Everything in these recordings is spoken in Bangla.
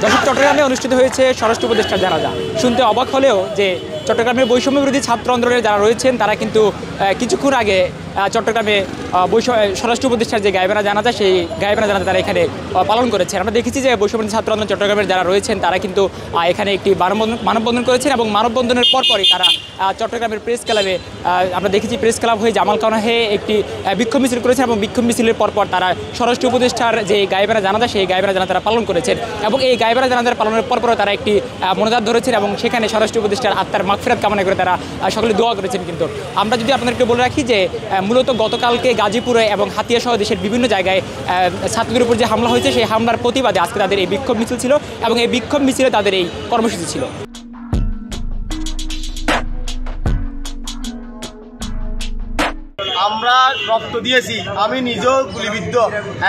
দর্শক, চট্টগ্রামে অনুষ্ঠিত হয়েছে স্বরাষ্ট্র উপদেষ্টার জানাজা। শুনতে অবাক হলেও যে চট্টগ্রামের বৈষম্য বিরোধী ছাত্র আন্দোলনের যারা রয়েছেন তারা কিন্তু কিছুক্ষণ আগে চট্টগ্রামে স্বরাষ্ট্র উপদেষ্টার যে গায়েবানা জানাজা, সেই গায়েবানা জানাজা তারা এখানে পালন করেছেন। আমরা দেখেছি যে বৈষম্য বিরোধী ছাত্র আন্দোলন চট্টগ্রামের যারা রয়েছেন তারা কিন্তু এখানে একটি মানববন্ধন করেছেন এবং মানববন্ধনের পরপরই তারা চট্টগ্রামের প্রেস ক্লাবে আমরা দেখেছি প্রেস ক্লাব হয়ে জামালখানা হয়ে একটি বিক্ষোভ মিছিল করেছেন এবং বিক্ষোভ মিছিলের পরপর তারা স্বরাষ্ট্র উপদেষ্টার যে গায়েবানা জানাজা, সেই গায়েবানা জানাজা তারা পালন করেছেন এবং এই গায়েবানা জানাজার পালনের পরপর তারা একটি মোনাজাত ধরেছেন এবং সেখানে স্বরাষ্ট্র উপদেষ্টার আত্মার মাগফিরাত কামনা করে তারা সকলে দোয়া করেছেন। কিন্তু আমরা যদি আপনাদেরকে বলে রাখি যে মূলত গতকালকে গাজীপুরে এবং হাতিয়া সহ দেশের বিভিন্ন জায়গায় ছাত্রদের উপর যে হামলা হয়েছে, সেই হামলার প্রতিবাদে আজকে তাদের এই বিক্ষোভ মিছিল ছিল এবং এই বিক্ষোভ মিছিলে তাদের এই কর্মসূচি ছিল। আমরা রক্ত দিয়েছি, আমি নিজেও গুলিবিদ্ধ,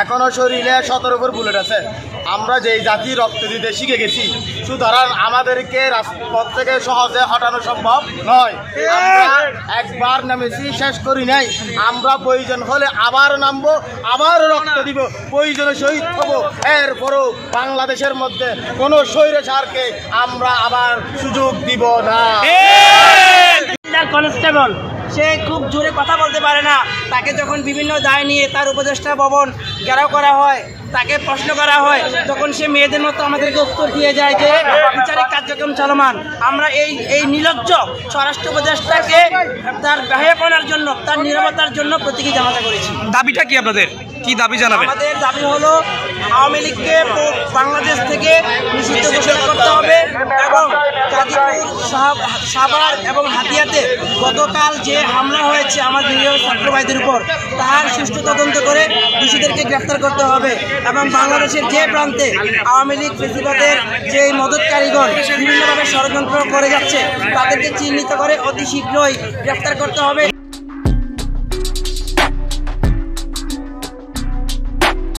এখনো শরীরে 17 উপর বুলেট আছে। আমরা যেই জাতি রক্ত দিতে শিখে গেছি, সুতরাং আমাদেরকে রাজপথ থেকে সহজে হটানো সম্ভব নয়। আমরা একবার নেমেছি, শেষ করি নাই। আমরা প্রয়োজন হলে আবার নামবো, আবার রক্ত দিব, প্রয়োজনে শহীদ হব। এরপরও বাংলাদেশের মধ্যে কোনো স্বৈরাচারকে আমরা আবার সুযোগ দিব না। কনস্টেবল সে খুব জোরে কথা বলতে পারে না, তাকে যখন বিভিন্ন দায় নিয়ে তার উপদেষ্টা ভবন ঘেরাও করা হয়, তাকে প্রশ্ন করা হয়, তখন সে মেয়েদের মতো আমাদেরকে উত্তর দিয়ে যায় যে বিচারিক কার্যক্রম চলমান। আমরা এই নির্লজ্জ স্বরাষ্ট্র উপদেষ্টাকে তার ব্যয়াপনার জন্য, তার নীরবতার জন্য প্রতীকী জানাজা করেছি। দাবিটা কি আপনাদের? কি দাবি জানাবেন? আমাদের দাবি হলো আওয়ামী লীগকে বাংলাদেশ থেকে নিষিদ্ধ ঘোষণা করতে হবে এবং গাজীপুর, সাভার এবং হাতিয়াতে গতকাল যে হামলা হয়েছে আমার নিরীহ ছাত্র ভাইদের উপর, তার সুষ্ঠু তদন্ত করে দোষীদেরকে গ্রেফতার করতে হবে এবং বাংলাদেশের যে প্রান্তে আওয়ামী লীগ ফেসিবাদের যে মদতকারীগণ বিভিন্নভাবে ষড়যন্ত্র করে যাচ্ছে, তাদেরকে চিহ্নিত করে অতি শীঘ্রই গ্রেফতার করতে হবে।